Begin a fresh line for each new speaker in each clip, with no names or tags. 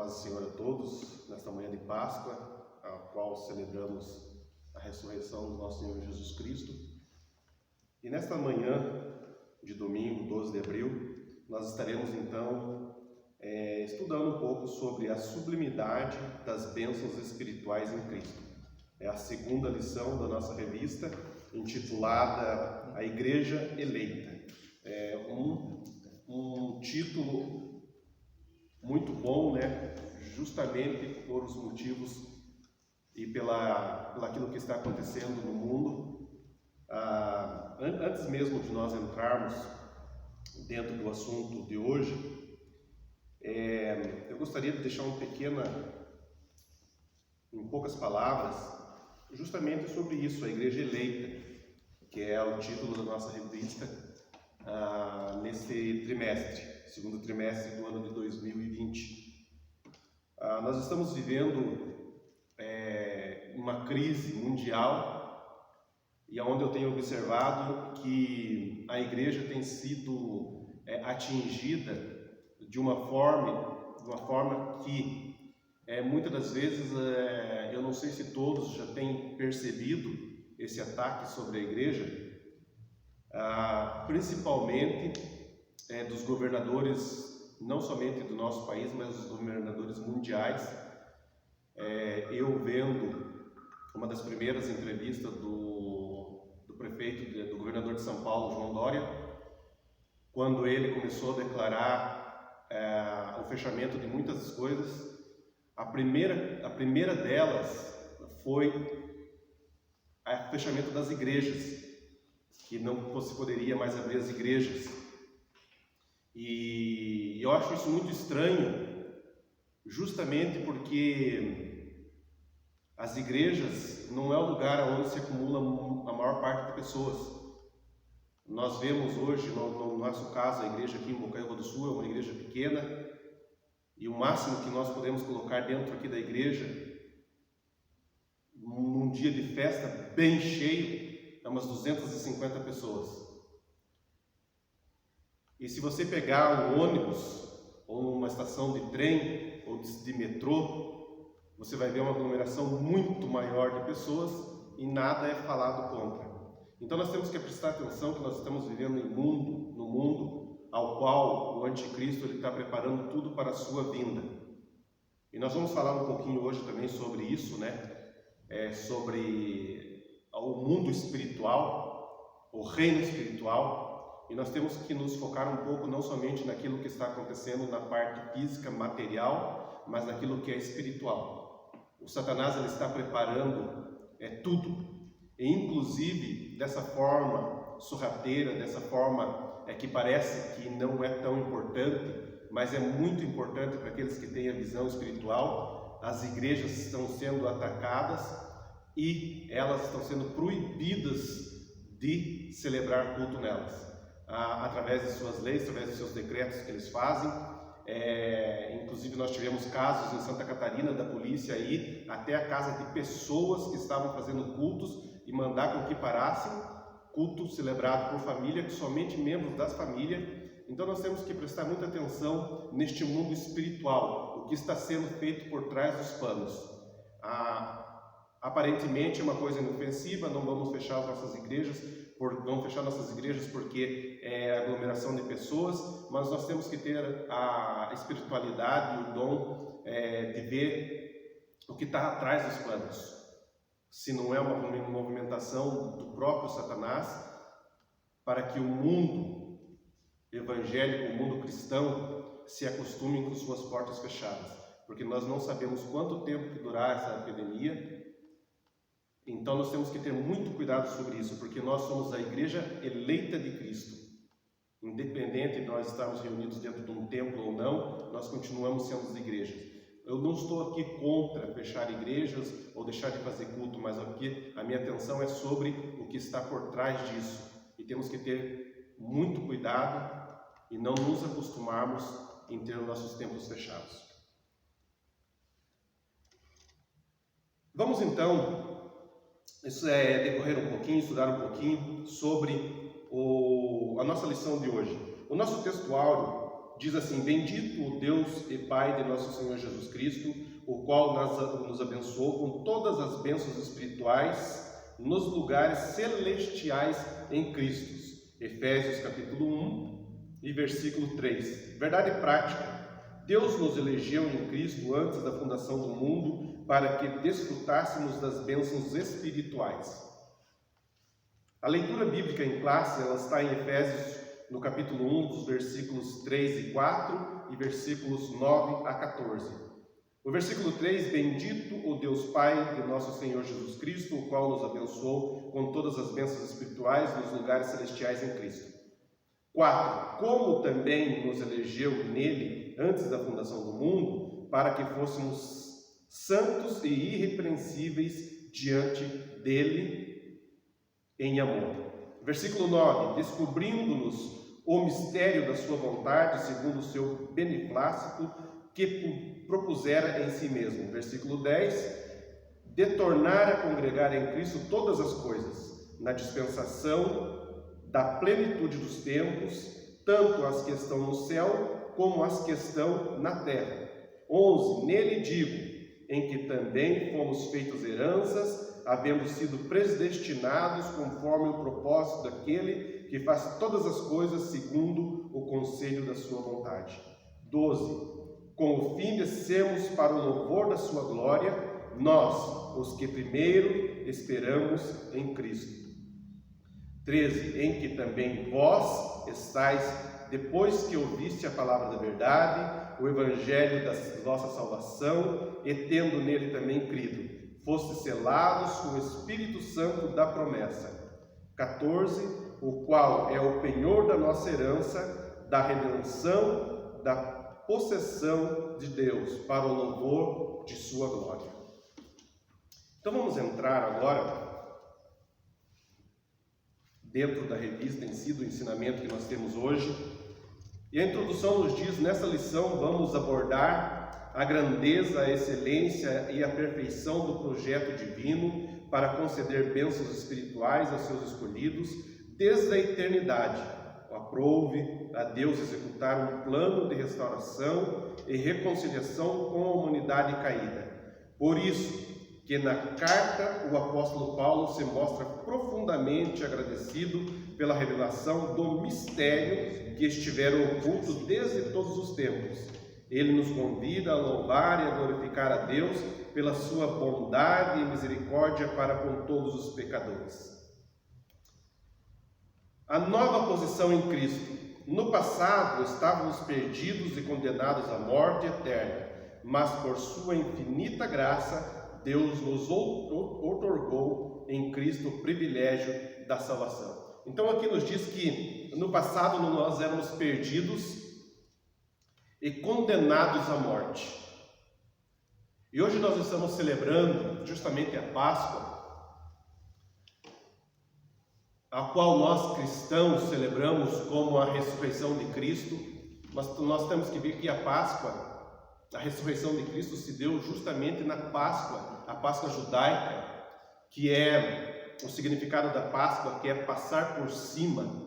paz do Senhor a todos, nesta manhã de Páscoa, a qual celebramos a ressurreição do nosso Senhor Jesus Cristo. E nesta manhã de domingo, 12 de abril, nós estaremos então estudando um pouco sobre a sublimidade das bênçãos espirituais em Cristo. É a segunda lição da nossa revista, intitulada A Igreja Eleita. É um título muito bom, né? Justamente por os motivos e pelaquilo que está acontecendo no mundo. Antes mesmo de nós entrarmos dentro do assunto de hoje, eu gostaria de deixar em poucas palavras, justamente sobre isso, a Igreja Eleita, que é o título da nossa revista nesse trimestre, segundo trimestre do ano de 2020. Nós estamos vivendo uma crise mundial e onde eu tenho observado que a igreja tem sido atingida de uma forma que muitas das vezes eu não sei se todos já têm percebido esse ataque sobre a igreja, principalmente dos governadores, não somente do nosso país, mas dos governadores mundiais. Eu vendo uma das primeiras entrevistas do prefeito, do governador de São Paulo, João Dória, quando ele começou a declarar o fechamento de muitas coisas. A primeira delas foi o fechamento das igrejas, que não se poderia mais abrir as igrejas. E eu acho isso muito estranho, justamente porque as igrejas não é o lugar onde se acumula a maior parte de pessoas. Nós vemos hoje, no nosso caso, a igreja aqui em Bocaiúva do Sul é uma igreja pequena, e o máximo que nós podemos colocar dentro aqui da igreja, num dia de festa bem cheio, é umas 250 pessoas. E se você pegar um ônibus, ou uma estação de trem, ou de metrô, você vai ver uma aglomeração muito maior de pessoas e nada é falado contra. Então nós temos que prestar atenção que nós estamos vivendo no mundo ao qual o anticristo está preparando tudo para a sua vinda. E nós vamos falar um pouquinho hoje também sobre isso, né? Sobre o mundo espiritual, o reino espiritual, e nós temos que nos focar um pouco não somente naquilo que está acontecendo na parte física, material, mas naquilo que é espiritual. O Satanás ele está preparando tudo, e inclusive dessa forma sorrateira, dessa forma que parece que não é tão importante, mas é muito importante para aqueles que têm a visão espiritual. As igrejas estão sendo atacadas e elas estão sendo proibidas de celebrar culto nelas, através de suas leis, através de seus decretos que eles fazem. Inclusive nós tivemos casos em Santa Catarina da polícia ir até a casa de pessoas que estavam fazendo cultos e mandar com que parassem culto celebrado por família, que somente membros das famílias. Então nós temos que prestar muita atenção neste mundo espiritual, o que está sendo feito por trás dos panos. Aparentemente é uma coisa inofensiva, não vamos fechar as nossas igrejas, porque é aglomeração de pessoas, mas nós temos que ter a espiritualidade, o dom de ver o que está atrás dos panos. Se não é uma movimentação do próprio Satanás para que o mundo evangélico, o mundo cristão, se acostume com suas portas fechadas, porque nós não sabemos quanto tempo que durar essa epidemia. Então nós temos que ter muito cuidado sobre isso, porque nós somos a igreja eleita de Cristo. Independente de nós estarmos reunidos dentro de um templo ou não, nós continuamos sendo as igrejas. Eu não estou aqui contra fechar igrejas ou deixar de fazer culto, mas aqui a minha atenção é sobre o que está por trás disso. E temos que ter muito cuidado e não nos acostumarmos em ter nossos templos fechados. Vamos então decorrer um pouquinho, estudar um pouquinho sobre a nossa lição de hoje. O nosso texto áureo diz assim: bendito o Deus e Pai de nosso Senhor Jesus Cristo, o qual nos abençoou com todas as bênçãos espirituais nos lugares celestiais em Cristo. Efésios capítulo 1 e versículo 3. Verdade prática: Deus nos elegeu em Cristo antes da fundação do mundo para que desfrutássemos das bênçãos espirituais. A leitura bíblica em classe, ela está em Efésios, no capítulo 1, dos versículos 3 e 4 e versículos 9 a 14. O versículo 3: bendito o Deus Pai de nosso Senhor Jesus Cristo, o qual nos abençoou com todas as bênçãos espirituais nos lugares celestiais em Cristo. 4. Como também nos elegeu nele antes da fundação do mundo, para que fôssemos santos e irrepreensíveis diante dele em amor. Versículo 9: descobrindo-nos o mistério da sua vontade, segundo o seu beneplácito, que propusera em si mesmo. Versículo 10: de tornar a congregar em Cristo todas as coisas, na dispensação da plenitude dos tempos, tanto as que estão no céu, como as que estão na terra. 11. Nele digo, em que também fomos feitos heranças, havendo sido predestinados conforme o propósito daquele que faz todas as coisas segundo o conselho da sua vontade. 12. Com o fim de sermos para o louvor da sua glória, nós, os que primeiro esperamos em Cristo. 13. Em que também vós estáis, depois que ouviste a palavra da verdade, o evangelho da vossa salvação, e tendo nele também crido, fostes selados com o Espírito Santo da promessa. 14. O qual é o penhor da nossa herança, da redenção, da possessão de Deus, para o louvor de sua glória. Então vamos entrar agora dentro da revista em si, do ensinamento que nós temos hoje. E a introdução nos diz: nessa lição vamos abordar a grandeza, a excelência e a perfeição do projeto divino para conceder bênçãos espirituais aos seus escolhidos desde a eternidade. Aprouve a Deus executar um plano de restauração e reconciliação com a humanidade caída. Por isso que na carta o apóstolo Paulo se mostra profundamente agradecido pela revelação do mistério que estivera oculto desde todos os tempos. Ele nos convida a louvar e a glorificar a Deus pela sua bondade e misericórdia para com todos os pecadores. A nova posição em Cristo. No passado estávamos perdidos e condenados à morte eterna, mas por sua infinita graça Deus nos outorgou em Cristo o privilégio da salvação. Então aqui nos diz que no passado nós éramos perdidos e condenados à morte. E hoje nós estamos celebrando justamente a Páscoa, a qual nós cristãos celebramos como a ressurreição de Cristo. Mas nós temos que ver que a Páscoa, a ressurreição de Cristo, se deu justamente na Páscoa, a Páscoa judaica, que é o significado da Páscoa, que é passar por cima.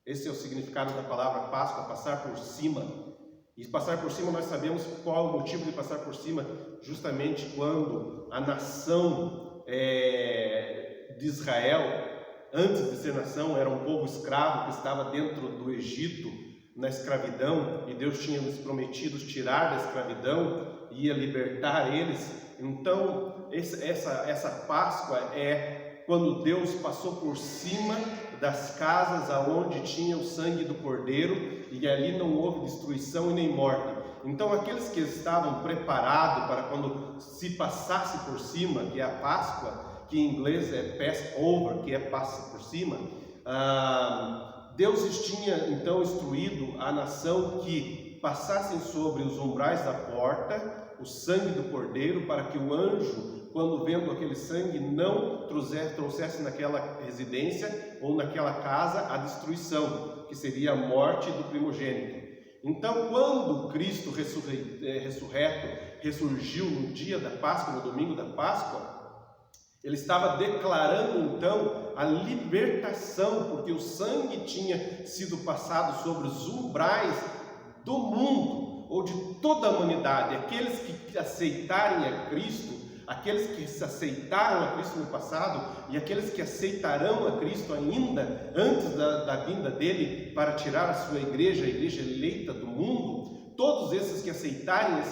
Esse é o significado da palavra Páscoa, passar por cima. E passar por cima, nós sabemos qual é o motivo de passar por cima, justamente quando a nação de Israel, antes de ser nação, era um povo escravo que estava dentro do Egito, na escravidão, e Deus tinha lhes prometido tirar da escravidão e ia libertar eles. Então essa Páscoa é quando Deus passou por cima das casas aonde tinha o sangue do Cordeiro, e ali não houve destruição e nem morte. Então aqueles que estavam preparados para quando se passasse por cima, que é a Páscoa, que em inglês é Passover, que é passa por cima, Deus tinha então instruído a nação que passassem sobre os umbrais da porta o sangue do Cordeiro, para que o anjo, quando vendo aquele sangue, não trouxesse naquela residência ou naquela casa a destruição, que seria a morte do primogênito. Então, quando Cristo ressurreto ressurgiu no dia da Páscoa, no domingo da Páscoa, ele estava declarando então a libertação, porque o sangue tinha sido passado sobre os umbrais do mundo ou de toda a humanidade, aqueles que aceitarem a Cristo, aqueles que se aceitaram a Cristo no passado e aqueles que aceitarão a Cristo ainda antes da vinda dele para tirar a sua igreja, a igreja eleita do mundo, todos esses que aceitarem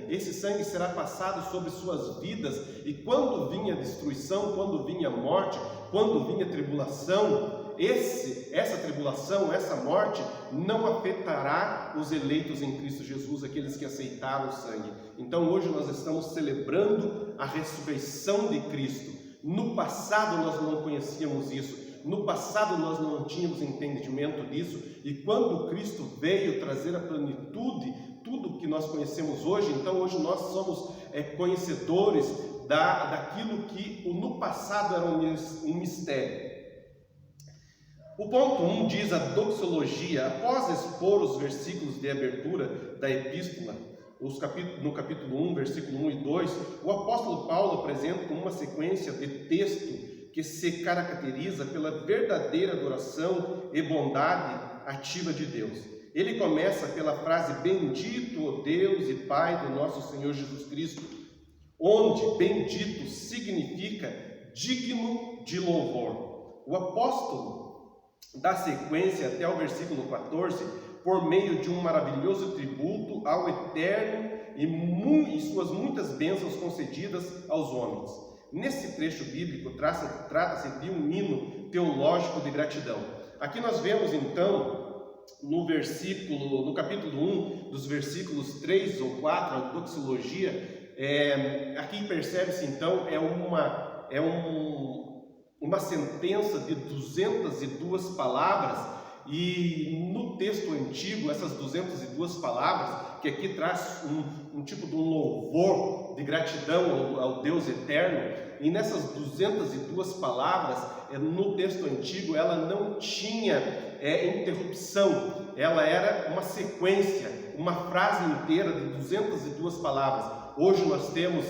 esse sangue será passado sobre suas vidas, e quando vinha a destruição, quando vinha a morte, quando vinha a tribulação, essa tribulação, essa morte não afetará os eleitos em Cristo Jesus, aqueles que aceitaram o sangue. Então hoje nós estamos celebrando a ressurreição de Cristo. No passado nós não conhecíamos isso, no passado nós não tínhamos entendimento disso, e quando Cristo veio trazer a plenitude, tudo que nós conhecemos hoje, então hoje nós somos conhecedores daquilo que no passado era um mistério. O ponto 1 diz a doxologia. Após expor os versículos de abertura da epístola, no capítulo 1, versículo 1 e 2, o apóstolo Paulo apresenta uma sequência de texto que se caracteriza pela verdadeira adoração e bondade ativa de Deus. Ele começa pela frase: bendito o Deus e Pai do nosso Senhor Jesus Cristo, onde bendito significa digno de louvor. O apóstolo dá sequência até o versículo 14 por meio de um maravilhoso tributo ao Eterno e suas muitas bênçãos concedidas aos homens. Nesse trecho bíblico trata-se de um hino teológico de gratidão. Aqui nós vemos então no capítulo 1, dos versículos 3 ou 4, a doxologia. Aqui percebe-se então uma sentença de 202 palavras, e no texto antigo essas 202 palavras, que aqui traz um tipo de um louvor de gratidão ao Deus eterno, e nessas 202 palavras, no texto antigo, ela não tinha interrupção, ela era uma sequência, uma frase inteira de 202 palavras. Hoje nós temos,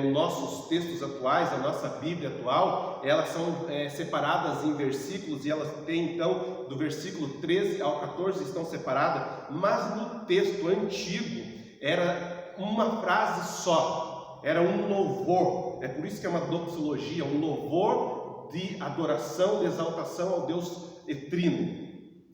nos nossos textos atuais, a nossa Bíblia atual, elas são separadas em versículos, e elas têm então, do versículo 13 ao 14 estão separadas, mas no texto antigo era uma frase só, era um louvor. É por isso que é uma doxologia, um louvor de adoração, de exaltação ao Deus trino.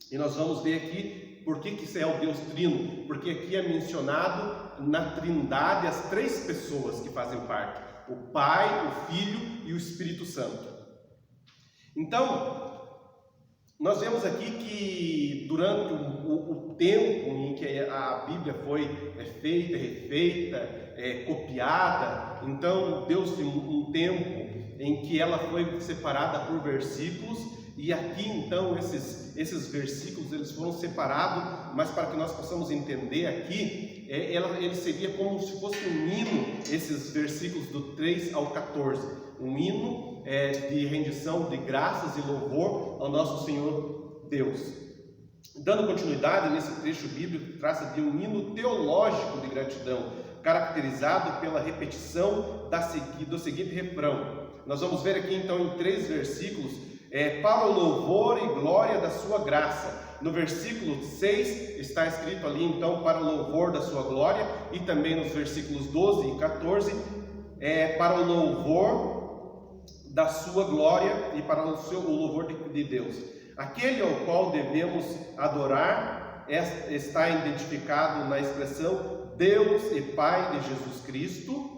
E nós vamos ver aqui por que isso é o Deus trino, porque aqui é mencionado na Trindade as três pessoas que fazem parte: o Pai, o Filho e o Espírito Santo. Então, nós vemos aqui que durante o tempo em que a Bíblia foi feita, refeita, copiada, então deu-se um tempo em que ela foi separada por versículos, e aqui então esses versículos eles foram separados, mas para que nós possamos entender aqui, ele seria como se fosse um hino, esses versículos do 3 ao 14, um hino de rendição de graças e louvor ao nosso Senhor Deus. Dando continuidade nesse trecho bíblico, trata de um hino teológico de gratidão, caracterizado pela repetição do seguinte refrão. Nós vamos ver aqui então em 3 versículos, para o louvor e glória da sua graça. No versículo 6 está escrito ali então para o louvor da sua glória, e também nos versículos 12 e 14 para o louvor da sua glória e para o louvor de Deus. Aquele ao qual devemos adorar está identificado na expressão Deus e Pai de Jesus Cristo,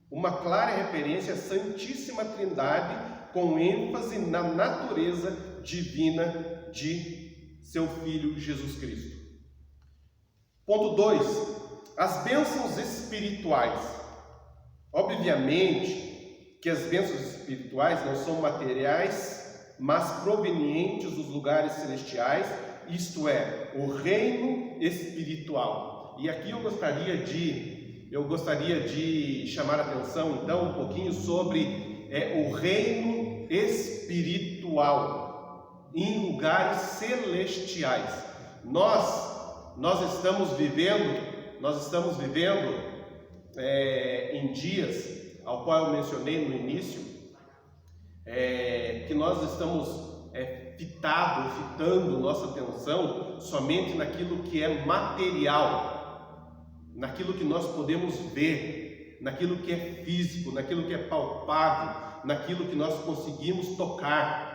uma clara referência à Santíssima Trindade, com ênfase na natureza divina de seu Filho Jesus Cristo. Ponto 2. As bênçãos espirituais. Obviamente que as bênçãos espirituais não são materiais, mas provenientes dos lugares celestiais, isto é, o reino espiritual. E aqui eu gostaria de chamar a atenção então um pouquinho sobre o reino espiritual em lugares celestiais. Nós estamos vivendo em dias, ao qual eu mencionei no início, que nós estamos fitando nossa atenção somente naquilo que é material, naquilo que nós podemos ver, naquilo que é físico, naquilo que é palpável, naquilo que nós conseguimos tocar.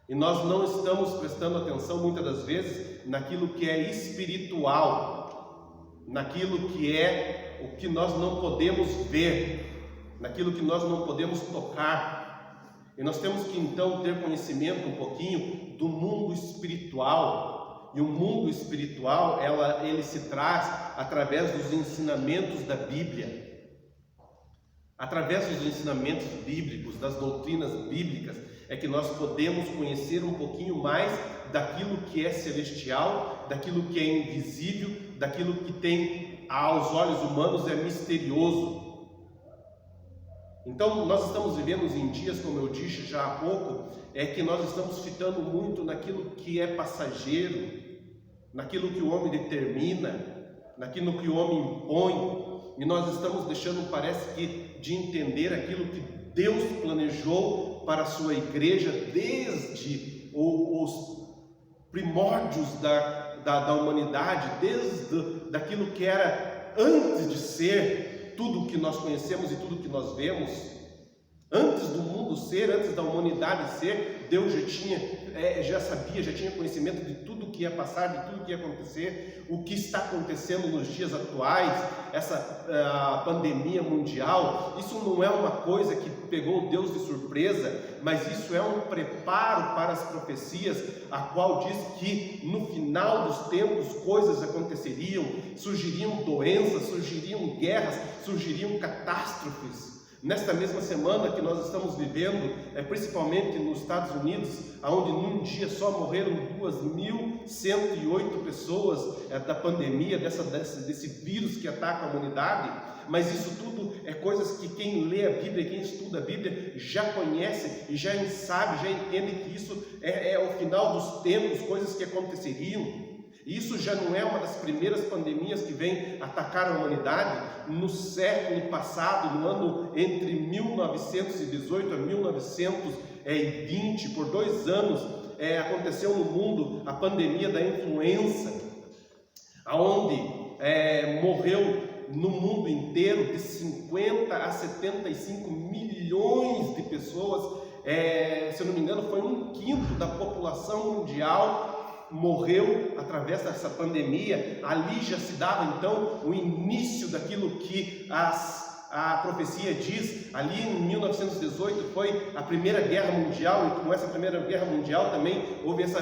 E nós não estamos prestando atenção muitas das vezes naquilo que é espiritual, naquilo que é o que nós não podemos ver, naquilo que nós não podemos tocar. E nós temos que então ter conhecimento um pouquinho do mundo espiritual. E o mundo espiritual, ele se traz através dos ensinamentos da Bíblia. Através dos ensinamentos bíblicos, das doutrinas bíblicas, é que nós podemos conhecer um pouquinho mais daquilo que é celestial, daquilo que é invisível, daquilo que tem aos olhos humanos é misterioso. Então nós estamos vivendo em dias, como eu disse já há pouco, é que nós estamos fitando muito naquilo que é passageiro, naquilo que o homem determina, naquilo que o homem impõe, e nós estamos deixando, parece que, de entender aquilo que Deus planejou para a sua igreja desde os primórdios da humanidade, desde daquilo que era antes de ser tudo que nós conhecemos e tudo que nós vemos. Antes do mundo ser, antes da humanidade ser, Deus já sabia, já tinha conhecimento de tudo que ia passar, de tudo que ia acontecer, o que está acontecendo nos dias atuais, essa pandemia mundial. Isso não é uma coisa que pegou Deus de surpresa, mas isso é um preparo para as profecias, a qual diz que no final dos tempos coisas aconteceriam, surgiriam doenças, surgiriam guerras, surgiriam catástrofes. Nesta mesma semana que nós estamos vivendo, principalmente nos Estados Unidos, onde num dia só morreram 2.108 pessoas da pandemia, desse vírus que ataca a humanidade. Mas isso tudo é coisas que quem lê a Bíblia, quem estuda a Bíblia, já conhece e já sabe, já entende que isso é o final dos tempos, coisas que aconteceriam. Isso já não é uma das primeiras pandemias que vem atacar a humanidade. No século passado, no ano entre 1918 a 1920, por 2 anos, aconteceu no mundo a pandemia da influenza, onde morreu no mundo inteiro de 50 a 75 milhões de pessoas. Se eu não me engano, foi 1/5 da população mundial morreu através dessa pandemia. Ali já se dava então o início daquilo que a profecia diz. Ali em 1918 foi a Primeira Guerra Mundial, e com essa Primeira Guerra Mundial também houve essa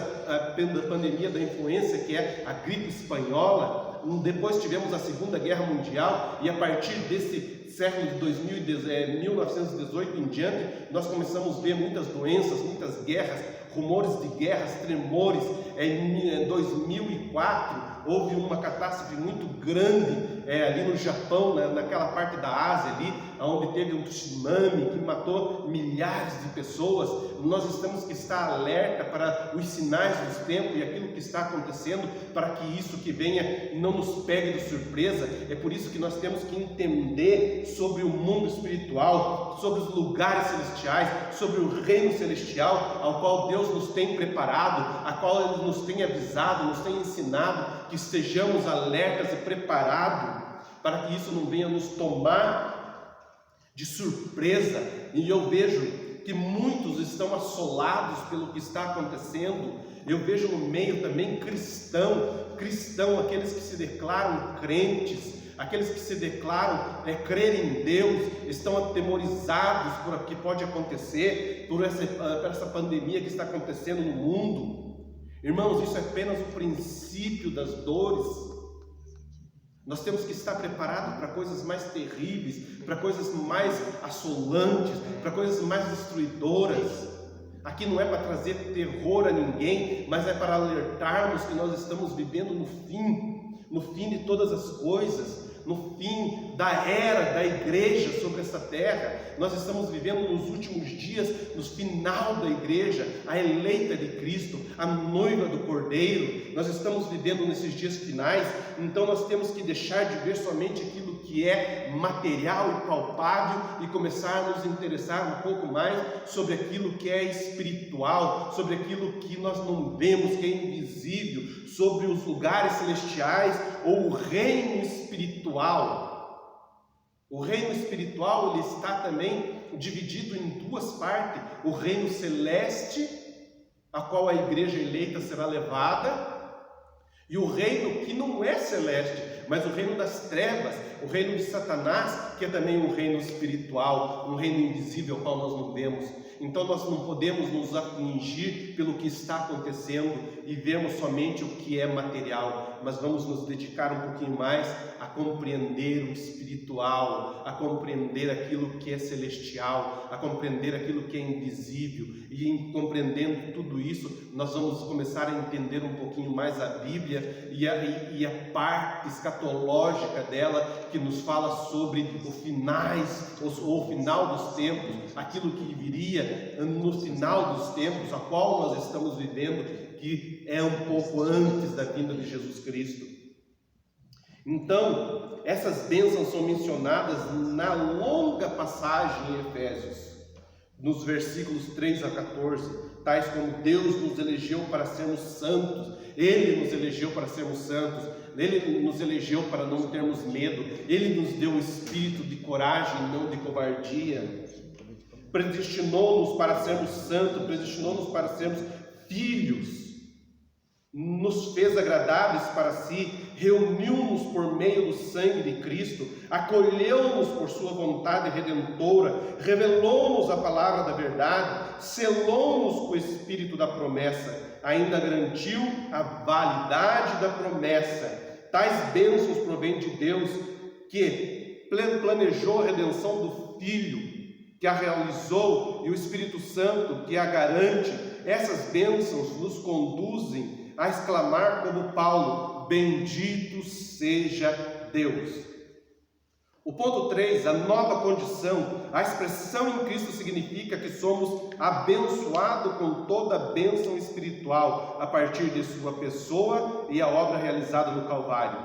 pandemia da influenza, que é a gripe espanhola. Depois tivemos a Segunda Guerra Mundial, e a partir desse século de 1918 em diante, nós começamos a ver muitas doenças, muitas guerras, rumores de guerras, tremores. Em 2004 houve uma catástrofe muito grande ali no Japão, naquela parte da Ásia ali, onde teve um tsunami que matou milhares de pessoas. Nós temos que estar alerta para os sinais dos tempos e aquilo que está acontecendo, para que isso que venha não nos pegue de surpresa. É por isso que nós temos que entender sobre o mundo espiritual, sobre os lugares celestiais, sobre o reino celestial, ao qual Deus nos tem preparado, a qual Ele nos tem avisado, nos tem ensinado, que estejamos alertas e preparados, para que isso não venha nos tomar de surpresa. E eu vejo que muitos estão assolados pelo que está acontecendo. Eu vejo no meio também cristão, aqueles que se declaram crentes, aqueles que se declaram crer em Deus, estão atemorizados por o que pode acontecer, por essa pandemia que está acontecendo no mundo. Irmãos, isso é apenas o princípio das dores. Nós temos que estar preparados para coisas mais terríveis, para coisas mais assolantes, para coisas mais destruidoras. Aqui não é para trazer terror a ninguém, mas é para alertarmos que nós estamos vivendo no fim de todas as coisas, no fim da era da igreja sobre essa terra. Nós estamos vivendo nos últimos dias, no final da igreja, a eleita de Cristo, a noiva do Cordeiro. Nós estamos vivendo nesses dias finais, então nós temos que deixar de ver somente aquilo que é material e palpável e começar a nos interessar um pouco mais sobre aquilo que é espiritual, sobre aquilo que nós não vemos, que é invisível, sobre os lugares celestiais ou o reino espiritual. O reino espiritual, ele está também dividido em duas partes: o reino celeste, a qual a igreja eleita será levada, e o reino que não é celeste, mas o reino das trevas, o reino de Satanás, que é também um reino espiritual, um reino invisível, ao qual nós não vemos. Então nós não podemos nos afligir pelo que está acontecendo e vermos somente o que é material, mas vamos nos dedicar um pouquinho mais a compreender o espiritual, a compreender aquilo que é celestial, a compreender aquilo que é invisível. E em compreendendo tudo isso, nós vamos começar a entender um pouquinho mais a Bíblia e a parte escatológica dela, que nos fala sobre o final dos tempos, aquilo que viria no final dos tempos, a qual nós estamos vivendo, que é um pouco antes da vinda de Jesus Cristo. Então, essas bênçãos são mencionadas na longa passagem em Efésios, nos versículos 3 a 14, tais como: Deus nos elegeu para sermos santos, Ele nos elegeu para sermos santos, Ele nos elegeu para não termos medo, Ele nos deu o espírito de coragem e não de covardia, predestinou-nos para sermos santos, predestinou-nos para sermos filhos, nos fez agradáveis para si, reuniu-nos por meio do sangue de Cristo, acolheu-nos por sua vontade redentora, revelou-nos a palavra da verdade, selou-nos com o espírito da promessa, ainda garantiu a validade da promessa. Tais bênçãos provêm de Deus, que planejou a redenção do Filho, que a realizou, e o Espírito Santo que a garante. Essas bênçãos nos conduzem a exclamar como Paulo: bendito seja Deus. O ponto 3, a nova condição. A expressão em Cristo significa que somos abençoados com toda a bênção espiritual a partir de sua pessoa e a obra realizada no Calvário.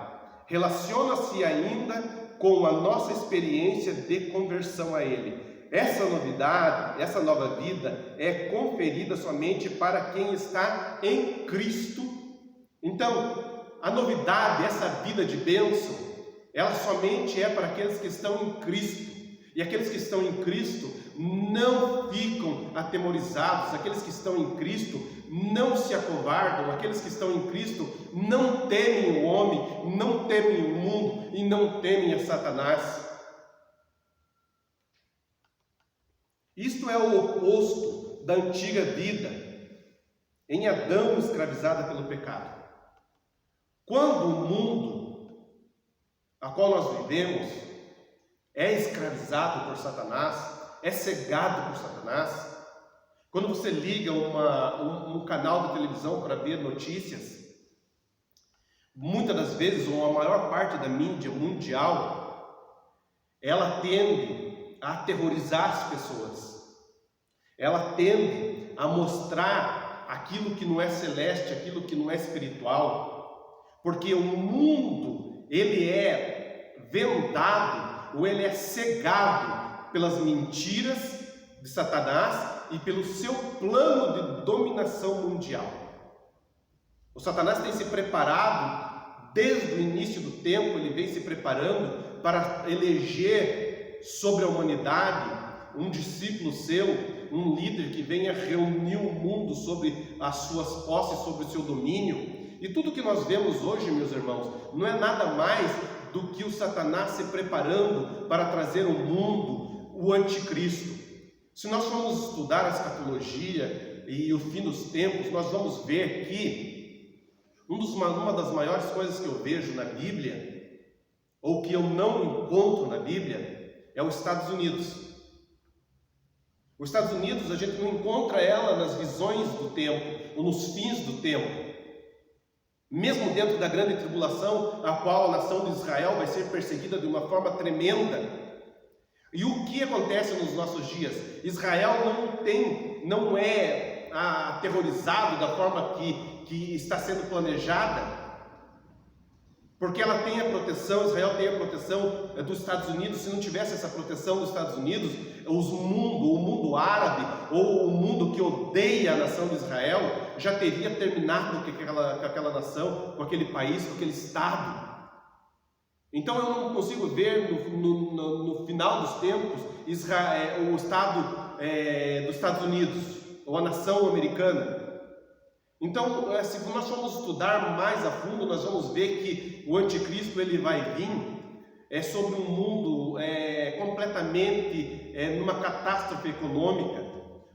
Relaciona-se ainda com a nossa experiência de conversão a Ele. Essa novidade, essa nova vida é conferida somente para quem está em Cristo. Então, a novidade, essa vida de bênção, ela somente é para aqueles que estão em Cristo. E aqueles que estão em Cristo não ficam atemorizados, aqueles que estão em Cristo não se acovardam, aqueles que estão em Cristo não temem o homem, não temem o mundo e não temem a Satanás. Isto é o oposto da antiga vida, em Adão, escravizada pelo pecado. Quando o mundo a qual nós vivemos é escravizado por Satanás, é cegado por Satanás, quando você liga um canal de televisão para ver notícias, muitas das vezes, ou a maior parte da mídia mundial, ela tende a aterrorizar as pessoas. Ela tende a mostrar aquilo que não é celeste, aquilo que não é espiritual, porque o mundo, ele é vendado, ou ele é cegado pelas mentiras de Satanás e pelo seu plano de dominação mundial. O Satanás tem se preparado, desde o início do tempo, ele vem se preparando para eleger sobre a humanidade um discípulo seu, um líder que venha reunir o mundo sobre as suas posses, sobre o seu domínio. E tudo que nós vemos hoje, meus irmãos, não é nada mais do que o Satanás se preparando para trazer ao mundo o anticristo. Se nós formos estudar a escatologia e o fim dos tempos, nós vamos ver que uma das maiores coisas que eu vejo na Bíblia, ou que eu não encontro na Bíblia, é os Estados Unidos. Os Estados Unidos, a gente não encontra ela nas visões do tempo, ou nos fins do tempo. mesmo dentro da grande tribulação, a qual a nação de Israel vai ser perseguida de uma forma tremenda. E o que acontece nos nossos dias? Israel não é aterrorizado da forma que está sendo planejada, porque ela tem a proteção, Israel tem a proteção dos Estados Unidos. Se não tivesse essa proteção dos Estados Unidos, o mundo árabe, ou o mundo que odeia a nação de Israel, já teria terminado com aquela nação, com aquele país, com aquele Estado. Então eu não consigo ver no final dos tempos o Estado dos Estados Unidos, ou a nação americana. Então, se nós formos estudar mais a fundo, nós vamos ver que o anticristo ele vai vir sobre um mundo completamente numa catástrofe econômica,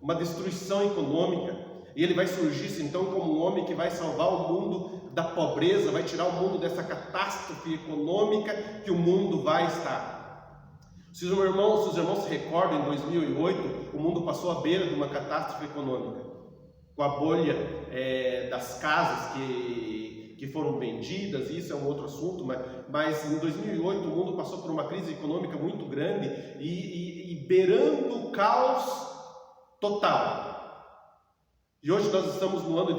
uma destruição econômica, e ele vai surgir então como um homem que vai salvar o mundo da pobreza, vai tirar o mundo dessa catástrofe econômica que o mundo vai estar. Se os irmãos se recordam, em 2008 o mundo passou à beira de uma catástrofe econômica, com a bolha das casas que foram vendidas. Isso é um outro assunto, mas em 2008 o mundo passou por uma crise econômica muito grande e beirando o caos total. E hoje nós estamos no ano de